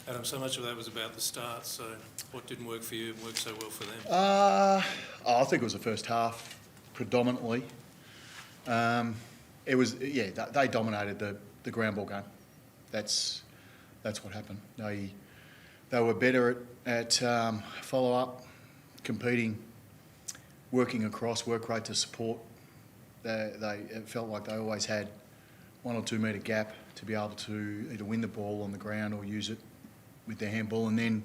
Adam, so much of that was about the start, so what didn't work for you and worked so well for them? I think it was the first half predominantly. It was, yeah, they dominated the ground ball game. That's what happened. They were better at follow up, competing, working across, work rate to support. It felt like they always had 1 or 2 metre gap to be able to either win the ball on the ground or use it with their handball, and then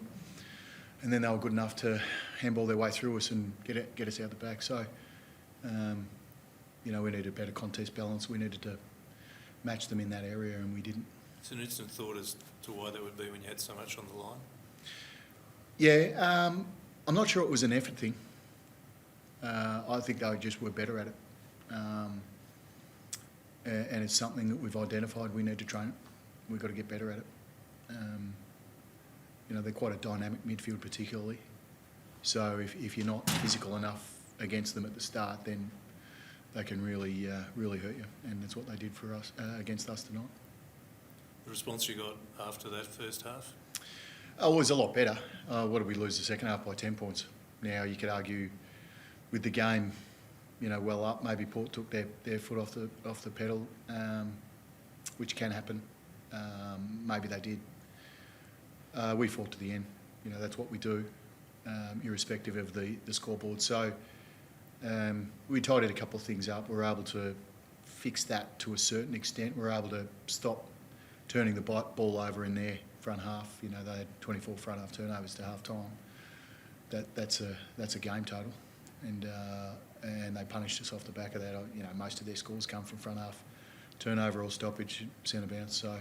they were good enough to handball their way through us and get us out the back. So, we needed better contest balance. We needed to match them in that area, and we didn't. It's an instant thought as to why that would be when you had so much on the line. Yeah, I'm not sure it was an effort thing. I think they just were better at it. And it's something that we've identified. We need to train it. We've got to get better at it. They're quite a dynamic midfield particularly. So if you're not physical enough against them at the start, then they can really hurt you. And that's what they did for us against us tonight. The response you got after that first half? Oh, it was a lot better. What did we lose the second half by 10 points? Now you could argue with the game, well up, maybe Port took their foot off the pedal, which can happen. Maybe they did. We fought to the end. That's what we do, irrespective of the scoreboard. So we tidied a couple of things up. We were able to fix that to a certain extent. We were able to stop turning the ball over in their front half. They had 24 front half turnovers to half time. That's a game total, and they punished us off the back of that. Most of their scores come from front half turnover or stoppage, centre bounce. So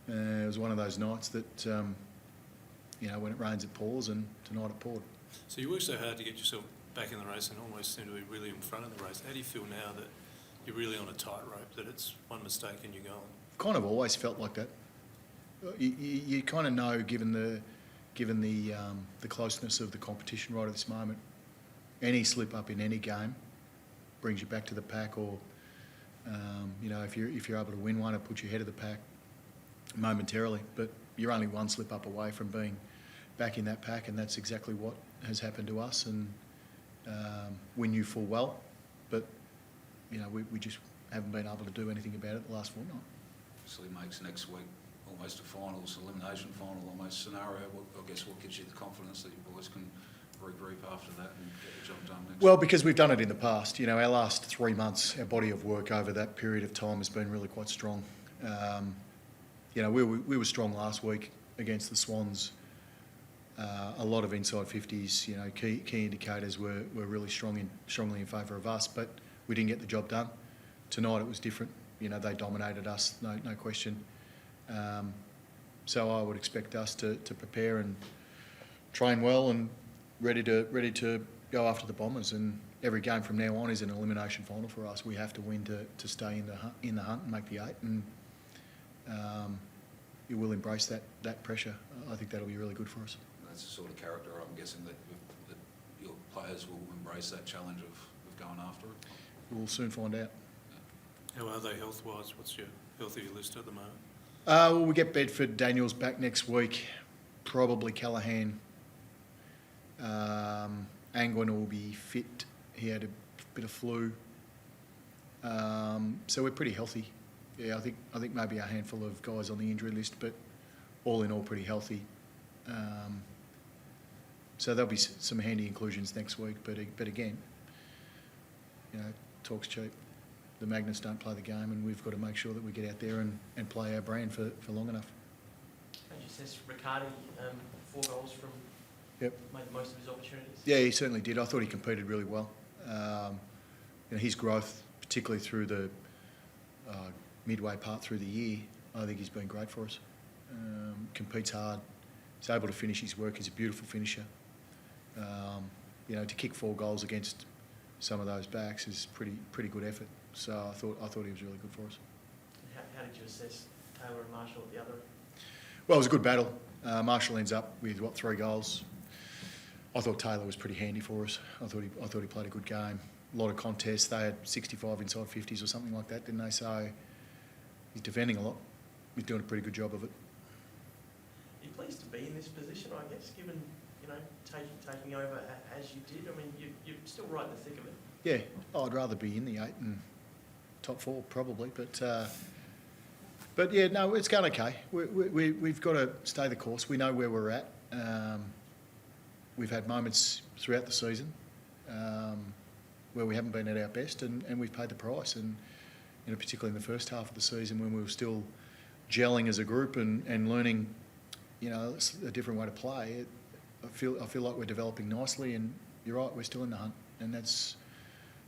it was one of those nights that when it rains it pours, and tonight it poured. So you worked so hard to get yourself back in the race and almost seem to be really in front of the race. How do you feel now that you're really on a tightrope, that it's one mistake and you're gone? Kind of always felt like that. You kind of know, given the closeness of the competition right at this moment, any slip up in any game brings you back to the pack, or if you're able to win one, it puts you ahead of the pack momentarily. But you're only one slip up away from being back in that pack, and that's exactly what has happened to us. And we knew full well, but we just haven't been able to do anything about it the last fortnight. Obviously makes next week almost a finals, elimination final almost scenario. I guess what gives you the confidence that you boys can regroup after that and get the job done next Well, week? because we've done it in the past. Our last 3 months, our body of work over that period of time has been really quite strong. We were strong last week against the Swans. A lot of inside 50s. Key indicators were really strongly in favour of us, but we didn't get the job done. Tonight it was different. They dominated us, no question. So I would expect us to prepare and train well and ready to go after the Bombers. And every game from now on is an elimination final for us. We have to win to stay in the hunt and make the 8. And you will embrace that pressure. I think that'll be really good for us. That's the sort of character I'm guessing that your players will embrace that challenge of going after it. We'll soon find out. How are they health-wise? What's your health of your list at the moment? Well, we get Bedford. Daniels back next week. Probably Callaghan. Angwin will be fit. He had a bit of flu. So we're pretty healthy. Yeah, I think maybe a handful of guys on the injury list, but all in all pretty healthy. So there'll be some handy inclusions next week. But again, talk's cheap. The Magnets don't play the game, and we've got to make sure that we get out there and play our brand for long enough. As you said, Riccardi, 4 goals from. Yep. Made most of his opportunities. Yeah, he certainly did. I thought he competed really well. His growth, particularly through the midway part through the year, I think he's been great for us. Competes hard. He's able to finish his work. He's a beautiful finisher. To kick 4 goals against some of those backs is pretty good effort. So I thought he was really good for us. How did you assess Taylor and Marshall at the other? Well, it was a good battle. Marshall ends up with 3 goals. I thought Taylor was pretty handy for us. I thought he played a good game. A lot of contests. They had 65 inside 50s or something like that, didn't they? So he's defending a lot. He's doing a pretty good job of it. You please be in this position, I guess, given, you know, taking over as you did? I mean, you're still right in the thick of it. Yeah, I'd rather be in the 8 and top 4 probably, but yeah, no, it's going okay. We've got to stay the course. We know where we're at. We've had moments throughout the season where we haven't been at our best, and we've paid the price. And you know, particularly in the first half of the season when we were still gelling as a group and learning, you know, a different way to play. I feel like we're developing nicely, and you're right, we're still in the hunt, and that's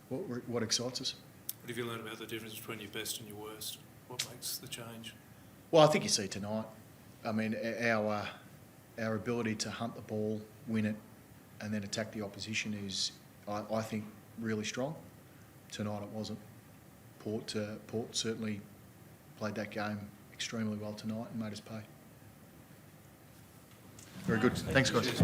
what excites us. What have you learned about the difference between your best and your worst? What makes the change? Well, I think you see tonight. I mean, our ability to hunt the ball, win it, and then attack the opposition is, I think, really strong. Tonight it wasn't. Port certainly played that game extremely well tonight and made us pay. Very good. Thanks, guys.